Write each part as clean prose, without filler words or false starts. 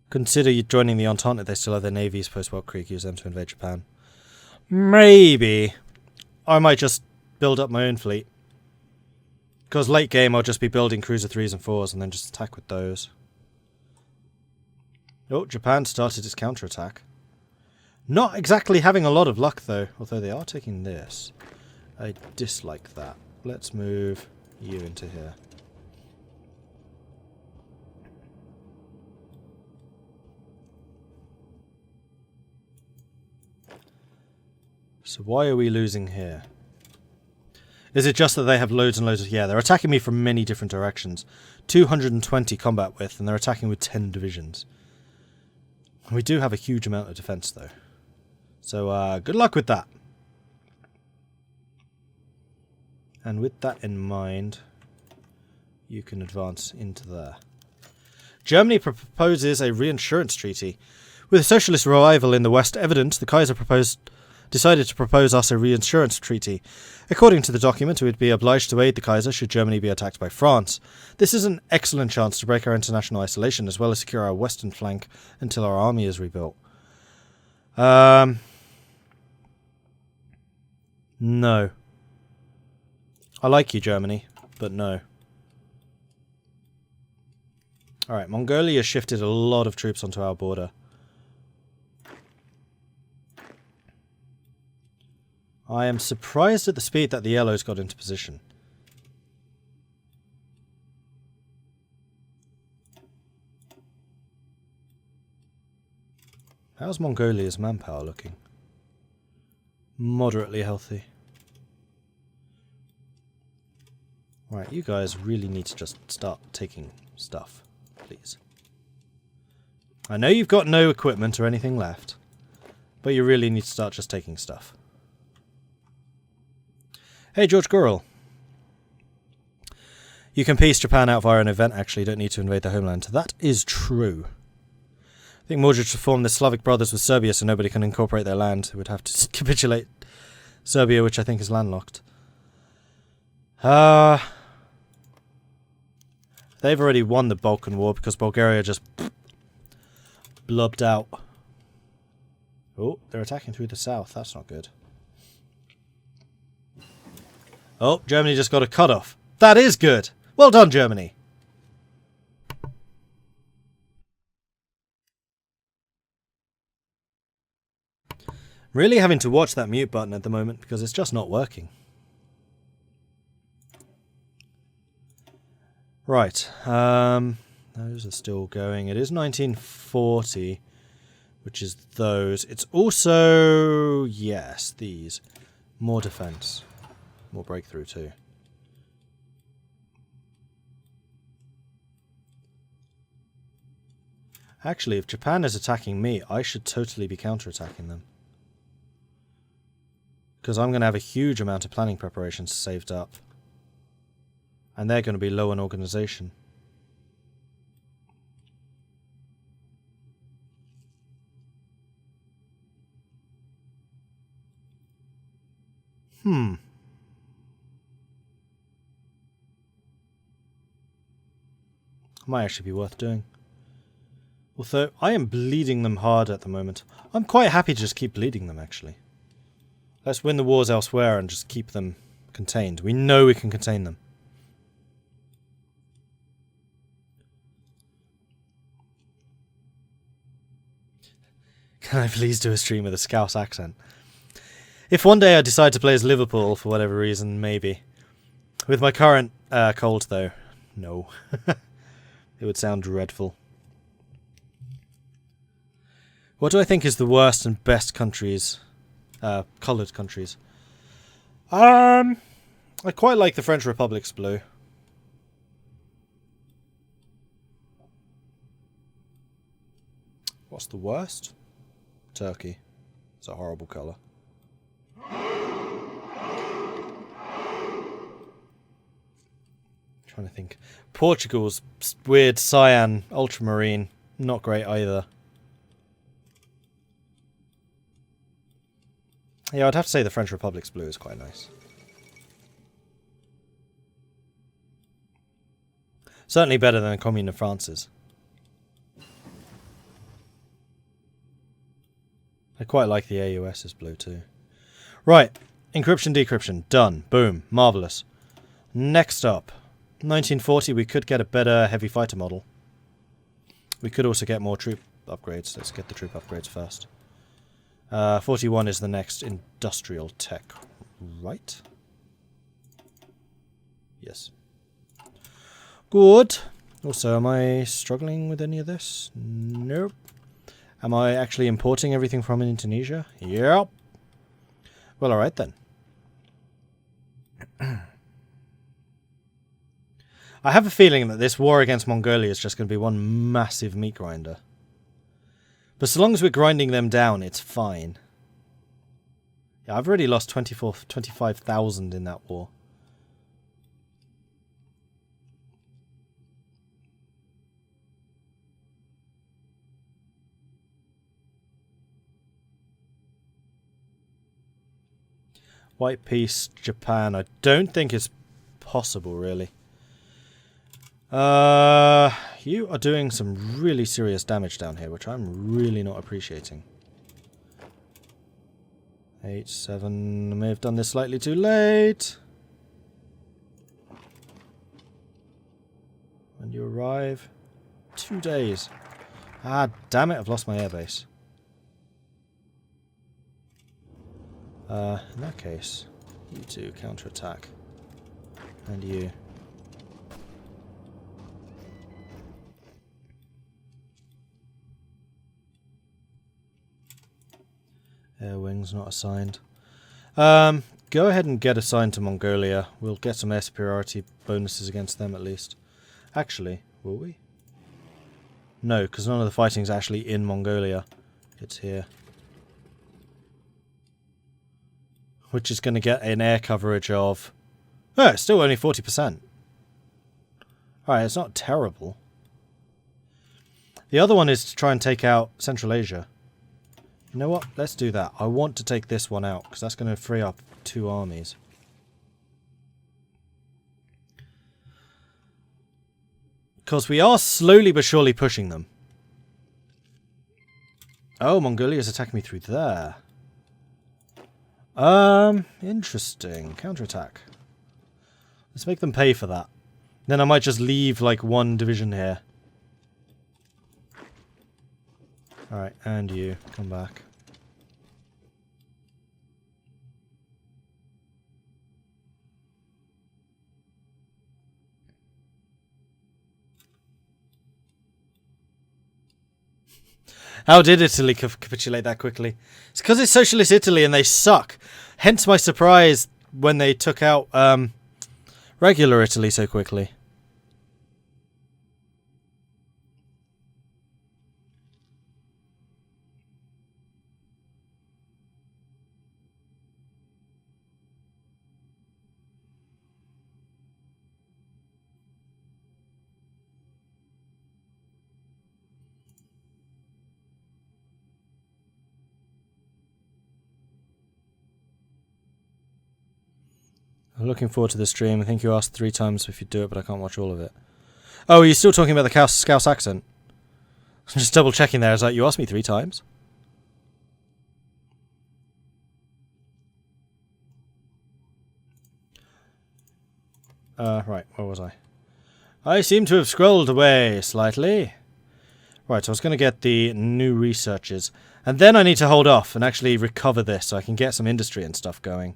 consider you joining the Entente if they still have their navies post-World Krieg, use them to invade Japan. Maybe. I might just build up my own fleet. Because late game I'll just be building cruiser 3s and 4s and then just attack with those. Oh, Japan started its counterattack. Not exactly having a lot of luck though, although they are taking this. I dislike that. Let's move you into here. So why are we losing here? Is it just that they have loads and loads of... Yeah, they're attacking me from many different directions. 220 combat width, and they're attacking with 10 divisions. We do have a huge amount of defense, though. So, good luck with that. And with that in mind, you can advance into there. Germany proposes a reinsurance treaty. With socialist revival in the West evident, the Kaiser decided to propose us a reinsurance treaty. According to the document, we would be obliged to aid the Kaiser should Germany be attacked by France. This is an excellent chance to break our international isolation as well as secure our western flank until our army is rebuilt. No. I like you, Germany, but no. Alright, Mongolia shifted a lot of troops onto our border. I am surprised at the speed that the yellows got into position. How's Mongolia's manpower looking? Moderately healthy. Right, you guys really need to just start taking stuff, please. I know you've got no equipment or anything left, but you really need to start just taking stuff. Hey, George Gurrell. You can piece Japan out via an event, actually. You don't need to invade the homeland. That is true. I think Mordred should form the Slavic Brothers with Serbia so nobody can incorporate their land. It would have to capitulate Serbia, which I think is landlocked. They've already won the Balkan War because Bulgaria just blubbed out. Oh, they're attacking through the south. That's not good. Oh, Germany just got a cut-off. That is good. Well done, Germany. Really having to watch that mute button at the moment because it's just not working. Right. Those are still going. It is 1940, which is those. It's also, yes, these. More defense. More breakthrough too. Actually, if Japan is attacking me, I should totally be counterattacking them. Because I'm going to have a huge amount of planning preparations saved up. And they're going to be low on organization. Might actually be worth doing. Although, I am bleeding them hard at the moment. I'm quite happy to just keep bleeding them, actually. Let's win the wars elsewhere and just keep them contained. We know we can contain them. Can I please do a stream with a Scouse accent? If one day I decide to play as Liverpool for whatever reason, maybe. With my current cold, though, no. It would sound dreadful. What do I think is the worst and best countries? Coloured countries. I quite like the French Republic's blue. What's the worst? Turkey. It's a horrible colour. Trying to think. Portugal's weird cyan ultramarine. Not great either. Yeah, I'd have to say the French Republic's blue is quite nice. Certainly better than the Commune of France's. I quite like the AUS's blue too. Right. Encryption, decryption. Done. Boom. Marvellous. Next up. 1940, we could get a better heavy fighter model. We could also get more troop upgrades. Let's get the troop upgrades first. 41 is the next industrial tech, right? Yes. Good. Also, am I struggling with any of this? Nope. Am I actually importing everything from Indonesia? Yep. Well, alright then. I have a feeling that this war against Mongolia is just going to be one massive meat grinder. But so long as we're grinding them down, it's fine. Yeah, I've already lost 25,000 in that war. White Peace, Japan. I don't think it's possible, really. You are doing some really serious damage down here, which I'm really not appreciating. 8, 7. I may have done this slightly too late. When you arrive. 2 days. Ah, damn it, I've lost my airbase. In that case, you two counterattack. And you. Air wings not assigned. Go ahead and get assigned to Mongolia. We'll get some air superiority bonuses against them at least. Actually, will we? No, because none of the fighting's actually in Mongolia. It's here. Which is going to get an air coverage of... Oh, it's still only 40%. Alright, it's not terrible. The other one is to try and take out Central Asia. You know what? Let's do that. I want to take this one out, because that's going to free up 2 armies. Because we are slowly but surely pushing them. Oh, Mongolia's attacking me through there. Interesting. Counterattack. Let's make them pay for that. Then I might just leave, like, 1 division here. Alright, and you. Come back. How did Italy capitulate that quickly? It's because it's Socialist Italy and they suck. Hence my surprise when they took out regular Italy so quickly. I'm looking forward to the stream. I think you asked 3 times if you'd do it, but I can't watch all of it. Oh, are you still talking about the Scouse accent? I'm just double checking there. I was like, you asked me 3 times? Right, where was I? I seem to have scrolled away slightly. Right, so I was going to get the new researches. And then I need to hold off and actually recover this so I can get some industry and stuff going.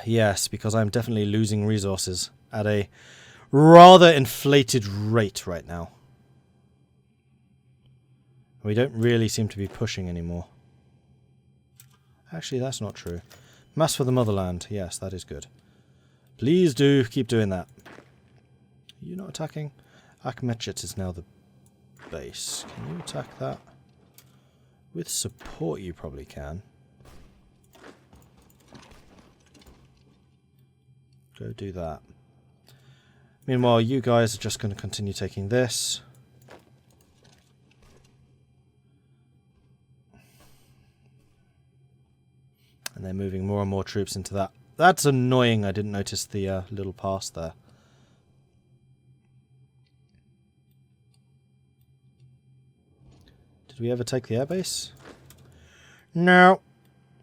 Yes, because I'm definitely losing resources at a rather inflated rate right now. We don't really seem to be pushing anymore. Actually, that's not true. Mass for the motherland. Yes, that is good. Please do keep doing that. Are you not attacking? Akhmechet is now the base. Can you attack that? With support you probably can. Go do that. Meanwhile, you guys are just going to continue taking this. And they're moving more and more troops into that. That's annoying. I didn't notice the little pass there. Did we ever take the airbase? No.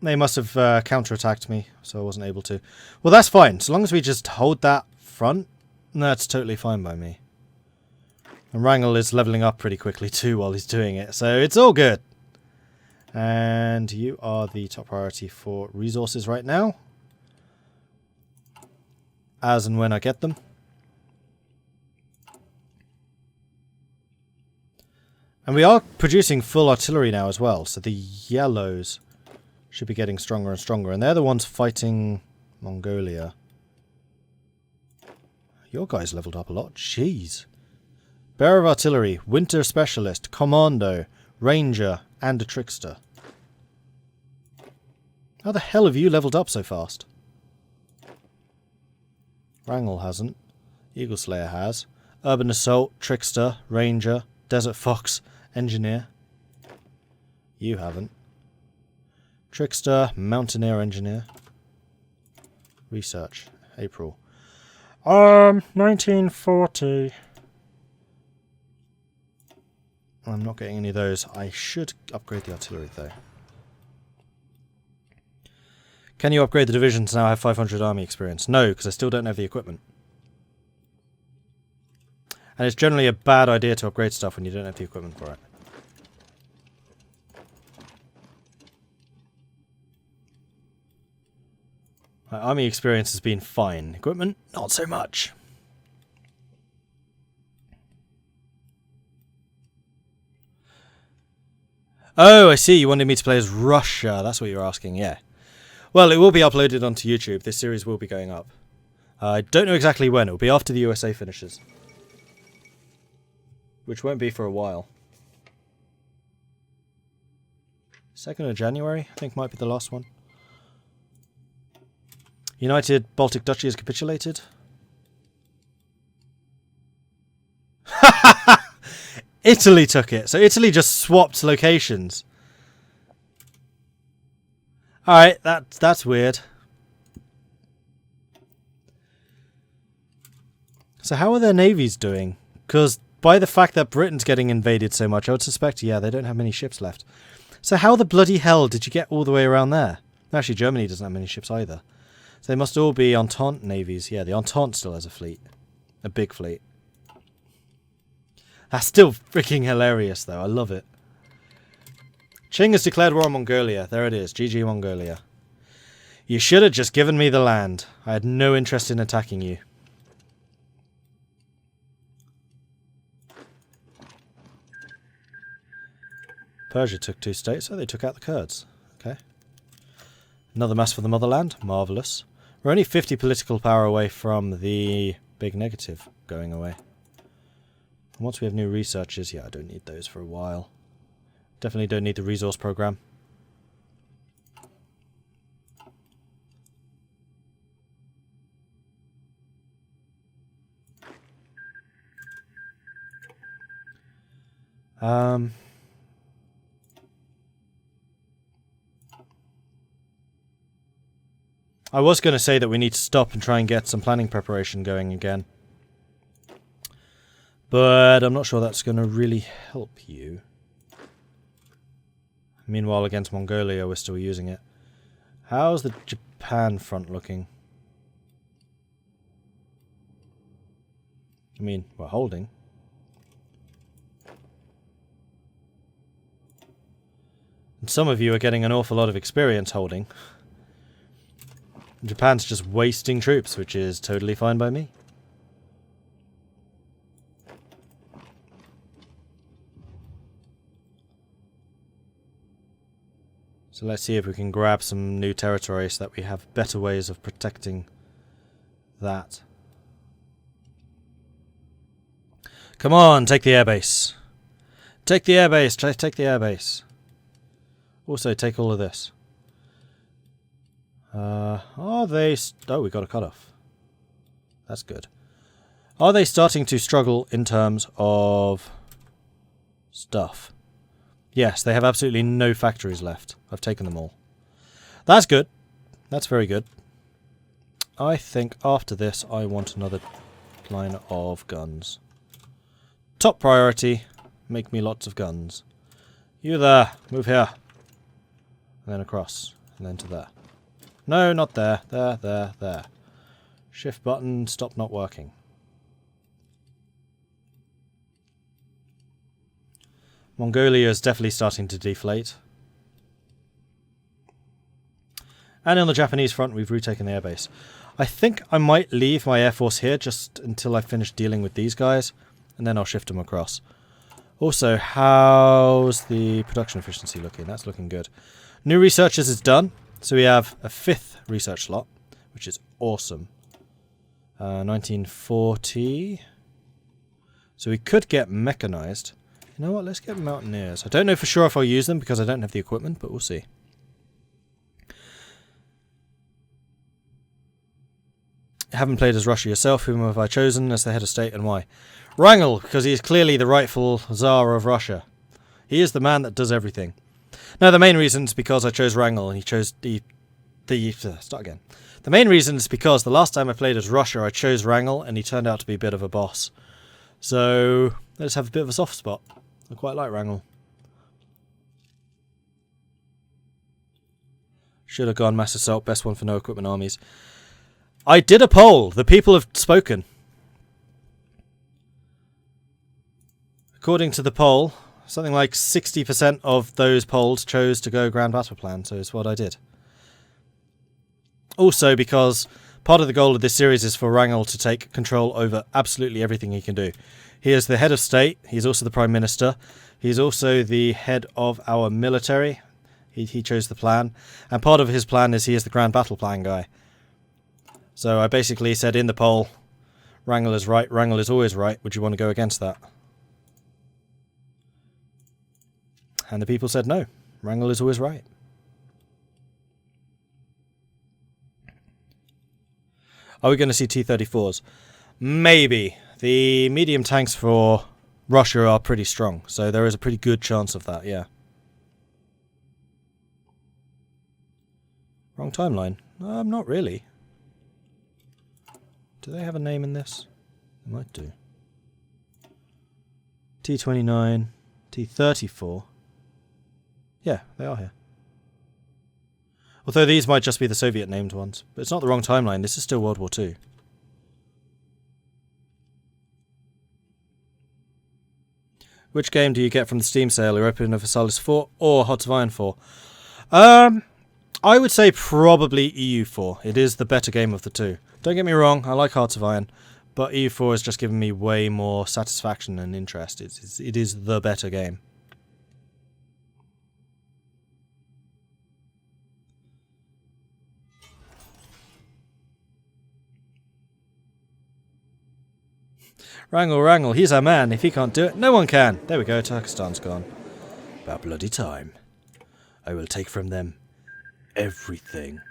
They must have counterattacked me, so I wasn't able to. Well, that's fine. So long as we just hold that front, that's totally fine by me. And Wrangel is leveling up pretty quickly too while he's doing it, so it's all good. And you are the top priority for resources right now. As and when I get them. And we are producing full artillery now as well, so the yellows should be getting stronger and stronger. And they're the ones fighting Mongolia. Your guys leveled up a lot. Jeez. Bearer of Artillery, Winter Specialist, Commando, Ranger, and a Trickster. How the hell have you leveled up so fast? Wrangel hasn't. Eagle Slayer has. Urban Assault, Trickster, Ranger, Desert Fox, Engineer. You haven't. Trickster, Mountaineer Engineer. Research, April. 1940. I'm not getting any of those. I should upgrade the artillery though. Can you upgrade the division to now have 500 army experience? No, because I still don't have the equipment. And it's generally a bad idea to upgrade stuff when you don't have the equipment for it. My army experience has been fine. Equipment, not so much. Oh, I see. You wanted me to play as Russia. That's what you're asking, yeah. Well, it will be uploaded onto YouTube. This series will be going up. I don't know exactly when. It will be after the USA finishes. Which won't be for a while. 2nd of January, I think might be the last one. United Baltic Duchy has capitulated. Italy took it. So Italy just swapped locations. Alright, that's weird. So how are their navies doing? Because by the fact that Britain's getting invaded so much, I would suspect, yeah, they don't have many ships left. So how the bloody hell did you get all the way around there? Actually, Germany doesn't have many ships either. So they must all be Entente navies. Yeah, the Entente still has a fleet. A big fleet. That's still freaking hilarious, though. I love it. Qing has declared war on Mongolia. There it is. GG Mongolia. You should have just given me the land. I had no interest in attacking you. Persia took 2 states, so they took out the Kurds. Okay. Another mass for the motherland. Marvellous. We're only 50 political power away from the big negative going away. And once we have new researchers, yeah, I don't need those for a while. Definitely don't need the resource program. I was going to say that we need to stop and try and get some planning preparation going again. But I'm not sure that's going to really help you. Meanwhile, against Mongolia, we're still using it. How's the Japan front looking? I mean, we're holding. And some of you are getting an awful lot of experience holding. Japan's just wasting troops, which is totally fine by me. So let's see if we can grab some new territory so that we have better ways of protecting that. Come on, take the airbase. Take the airbase, take the airbase. Also, take all of this. Are they... Oh, we got a cutoff. That's good. Are they starting to struggle in terms of stuff? Yes, they have absolutely no factories left. I've taken them all. That's good. That's very good. I think after this I want another line of guns. Top priority, make me lots of guns. You there. Move here. And then across. And then to there. No, not there. There, there, there. Shift button. Stop not working. Mongolia is definitely starting to deflate. And on the Japanese front, we've retaken the airbase. I think I might leave my air force here just until I finish dealing with these guys. And then I'll shift them across. Also, how's the production efficiency looking? That's looking good. New researchers is done. So we have a 5th research slot, which is awesome. 1940. So we could get mechanized. You know what? Let's get mountaineers. I don't know for sure if I'll use them because I don't have the equipment, but we'll see. Haven't played as Russia yourself. Whom have I chosen as the head of state and why? Wrangel, because he is clearly the rightful Tsar of Russia. He is the man that does everything. Now, the main reason is because I chose Wrangel and he chose start again. The main reason is because the last time I played as Russia, I chose Wrangel and he turned out to be a bit of a boss. So, I just have a bit of a soft spot. I quite like Wrangel. Should have gone mass assault, best one for no equipment armies. I did a poll. The people have spoken. According to the poll, something like 60% of those polled chose to go Grand Battle Plan, so it's what I did. Also because part of the goal of this series is for Wrangel to take control over absolutely everything he can do. He is the head of state, he's also the Prime Minister, he's also the head of our military, he chose the plan, and part of his plan is he is the Grand Battle Plan guy. So I basically said in the poll, Wrangel is right, Wrangel is always right, would you want to go against that? And the people said no, Wrangel is always right. Are we going to see T-34s? Maybe. The medium tanks for Russia are pretty strong, so there is a pretty good chance of that, yeah. Wrong timeline. Not really. Do they have a name in this? They might do. T-29, T-34. Yeah, they are here. Although these might just be the Soviet named ones. But it's not the wrong timeline, this is still World War II. Which game do you get from the Steam sale? Europa Universalis 4 or Hearts of Iron 4? I would say probably EU4. It is the better game of the two. Don't get me wrong, I like Hearts of Iron, but EU4 has just given me way more satisfaction and interest. It is the better game. Wrangel, he's our man. If he can't do it, no one can. There we go, Turkestan's gone. About bloody time. I will take from them everything.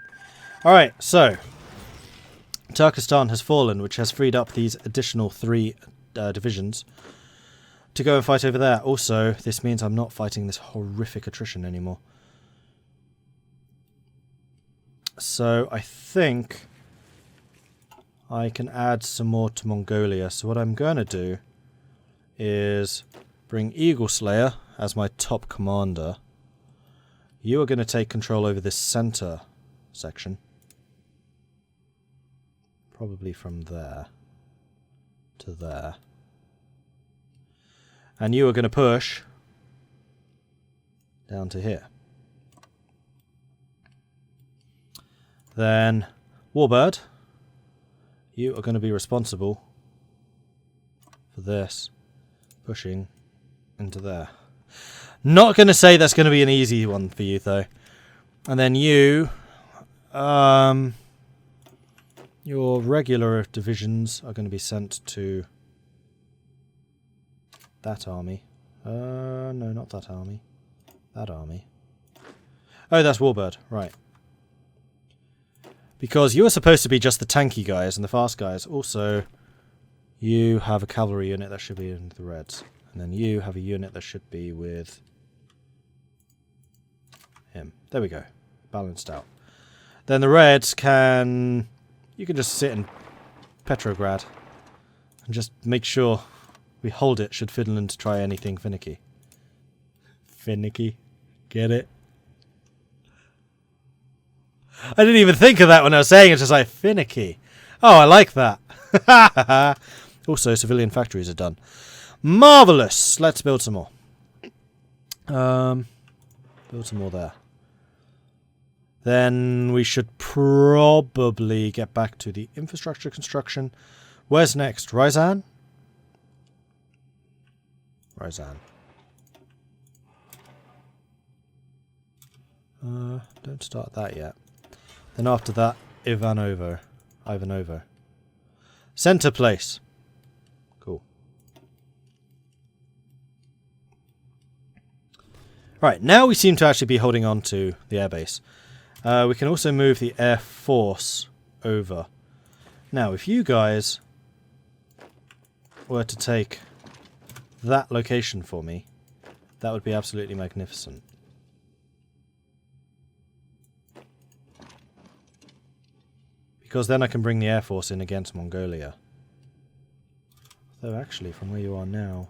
Alright, so Turkestan has fallen, which has freed up these additional 3 divisions to go and fight over there. Also, this means I'm not fighting this horrific attrition anymore. So I think I can add some more to Mongolia. So what I'm going to do is bring Eagle Slayer as my top commander. You are going to take control over this center section. Probably from there to there. And you are going to push down to here. Then Warbird, you are going to be responsible for this pushing into there. Not going to say that's going to be an easy one for you though. And then you, your regular divisions are going to be sent to that army. No, not that army. That army. Oh, that's Warbird, right. Because you are supposed to be just the tanky guys and the fast guys. Also, you have a cavalry unit that should be in the Reds. And then you have a unit that should be with him. There we go. Balanced out. Then the Reds can... You can just sit in Petrograd and just make sure we hold it should Finland try anything finicky. Finicky. Get it? I didn't even think of that when I was saying it. It's just like, finicky. Oh, I like that. Also, civilian factories are done. Marvellous. Let's build some more. Build some more there. Then we should probably get back to the infrastructure construction. Where's next? Ryzan? Ryzan. Don't start that yet. Then after that, Ivanovo. Center place. Cool. Right, now we seem to actually be holding on to the airbase. We can also move the Air Force over. Now, if you guys were to take that location for me, that would be absolutely magnificent. Because then I can bring the Air Force in against Mongolia. Though actually, from where you are now,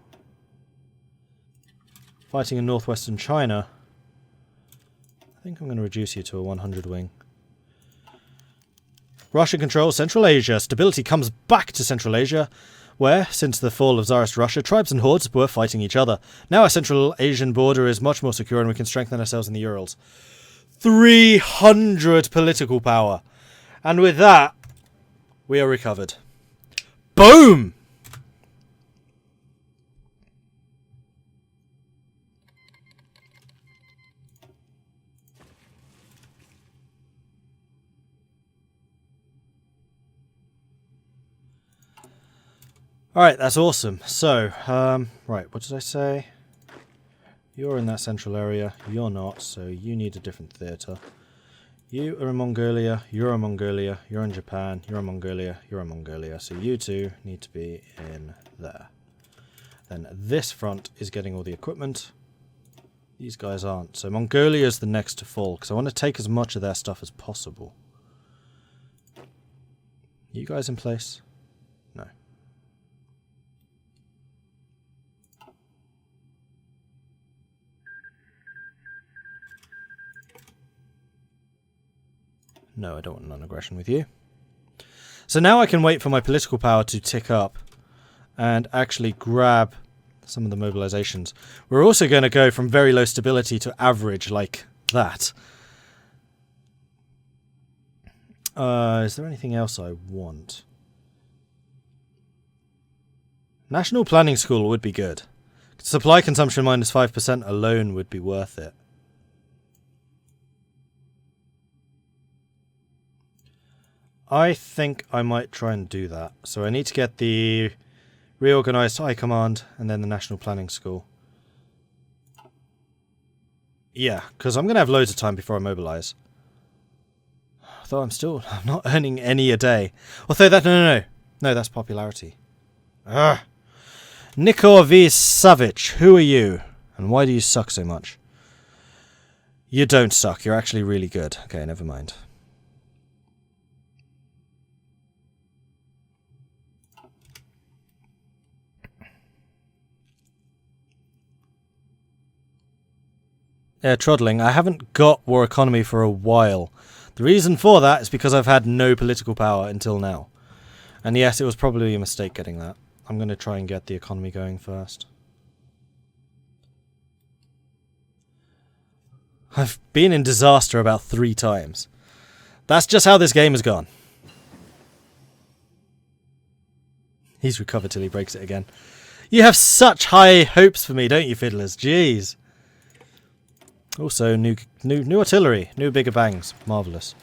fighting in northwestern China, I think I'm going to reduce you to a 100 wing. Russia controls Central Asia. Stability comes back to Central Asia, where, since the fall of Tsarist Russia, tribes and hordes were fighting each other. Now our Central Asian border is much more secure and we can strengthen ourselves in the Urals. 300 political power. And with that, we are recovered. Boom! Alright, that's awesome. So, right, what did I say? You're in that central area. You're not, so you need a different theatre. You are in Mongolia, you're in Mongolia, you're in Japan, you're in Mongolia, you're in Mongolia. So you two need to be in there. Then this front is getting all the equipment. These guys aren't. So Mongolia is the next to fall, because I want to take as much of their stuff as possible. You guys in place? No. No, I don't want non-aggression with you. So now I can wait for my political power to tick up and actually grab some of the mobilizations. We're also going to go from very low stability to average like that. Is there anything else I want? National Planning School would be good. Supply consumption minus 5% alone would be worth it. I think I might try and do that. So I need to get the reorganized High Command and then the National Planning School. Yeah, because I'm going to have loads of time before I mobilize. Though I'm not earning any a day. Although that, no, that's popularity. Ugh. Nikor V. Savage, who are you? And why do you suck so much? You don't suck, you're actually really good. Okay, never mind. Troddling. I haven't got war economy for a while. The reason for that is because I've had no political power until now. And yes, it was probably a mistake getting that. I'm going to try and get the economy going first. I've been in disaster about 3 times. That's just how this game has gone. He's recovered till he breaks it again. You have such high hopes for me, don't you, fiddlers? Jeez. Also, new artillery, new bigger bangs, marvellous.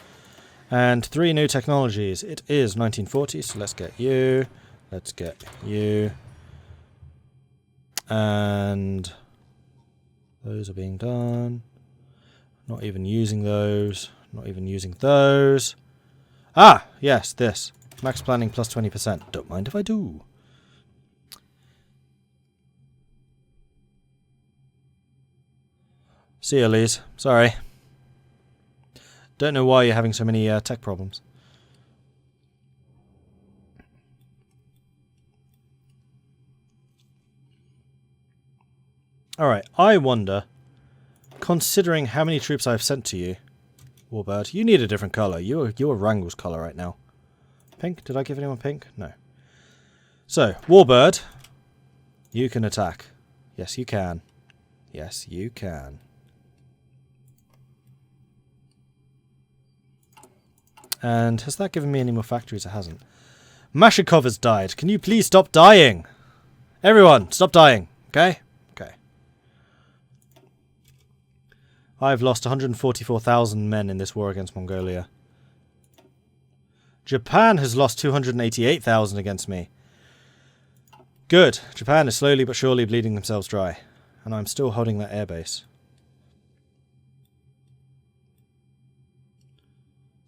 And 3 new technologies. It is 1940, so let's get you, let's get you. And those are being done. Not even using those, not even using those. Ah, yes, this. Max planning plus 20%. Don't mind if I do. See you, Liz. Sorry. Don't know why you're having so many tech problems. Alright, I wonder considering how many troops I've sent to you, Warbird, you need a different colour. You're Wrangle's colour right now. Pink? Did I give anyone pink? No. So, Warbird, you can attack. Yes, you can. Yes, you can. And has that given me any more factories? It hasn't. Mashikov has died. Can you please stop dying? Everyone, stop dying. Okay? Okay. I've lost 144,000 men in this war against Mongolia. Japan has lost 288,000 against me. Good. Japan is slowly but surely bleeding themselves dry. And I'm still holding that airbase.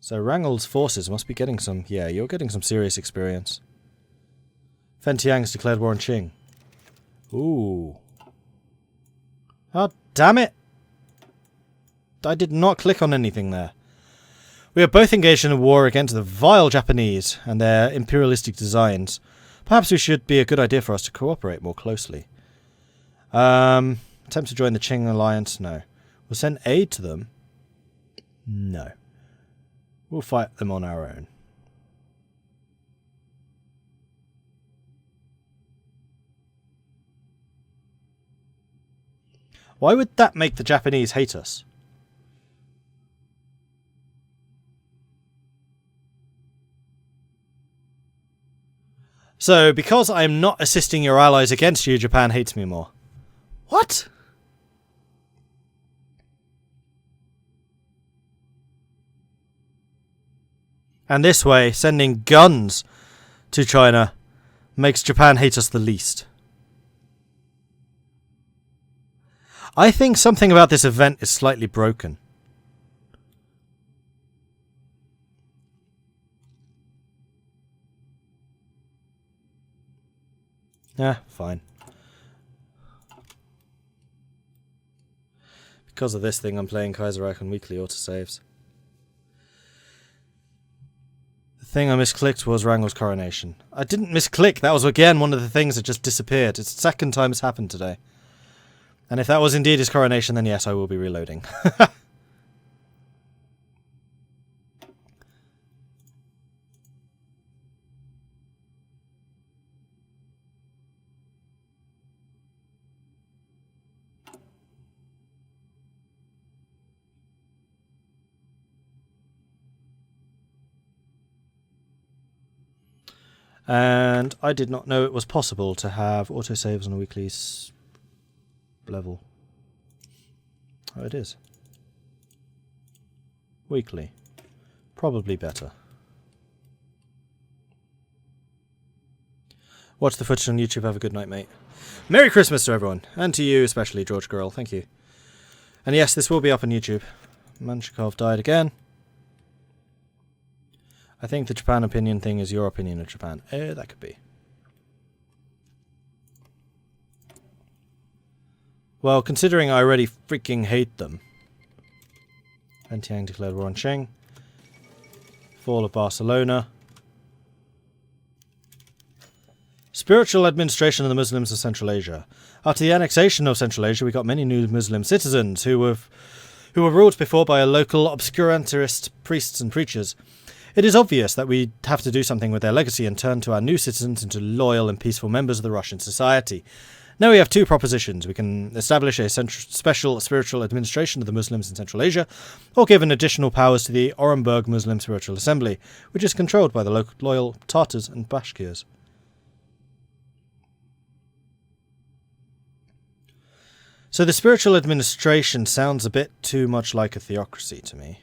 So Wrangle's forces must be getting some... Yeah, you're getting some serious experience. Fentiang's declared war on Qing. Ooh. Oh, damn it! I did not click on anything there. We are both engaged in a war against the vile Japanese and their imperialistic designs. Perhaps it should be a good idea for us to cooperate more closely. Attempt to join the Qing alliance? No. We'll send aid to them? No. We'll fight them on our own. Why would that make the Japanese hate us? So, because I am not assisting your allies against you, Japan hates me more. What? And this way, sending guns to China makes Japan hate us the least. I think something about this event is slightly broken. Yeah, fine. Because of this thing, I'm playing Kaiserreich on weekly autosaves. The thing I misclicked was Wrangle's coronation. I didn't misclick. That was again one of the things that just disappeared. It's the second time it's happened today. And if that was indeed his coronation, then yes, I will be reloading. And I did not know it was possible to have autosaves on a weekly level. Oh, it is. Weekly. Probably better. Watch the footage on YouTube. Have a good night, mate. Merry Christmas to everyone. And to you especially, George Girl. Thank you. And yes, this will be up on YouTube. Manchikov died again. I think the Japan opinion thing is your opinion of Japan. That could be. Well, considering I already freaking hate them. Fentiang declared war on Qing. Fall of Barcelona. Spiritual administration of the Muslims of Central Asia. After the annexation of Central Asia, we got many new Muslim citizens who were ruled before by a local obscurantist priests and preachers. It is obvious that we have to do something with their legacy and turn to our new citizens into loyal and peaceful members of the Russian society. Now we have two propositions. We can establish a special spiritual administration of the Muslims in Central Asia, or give an additional powers to the Orenburg Muslim Spiritual Assembly, which is controlled by the local loyal Tartars and Bashkirs. So the spiritual administration sounds a bit too much like a theocracy to me.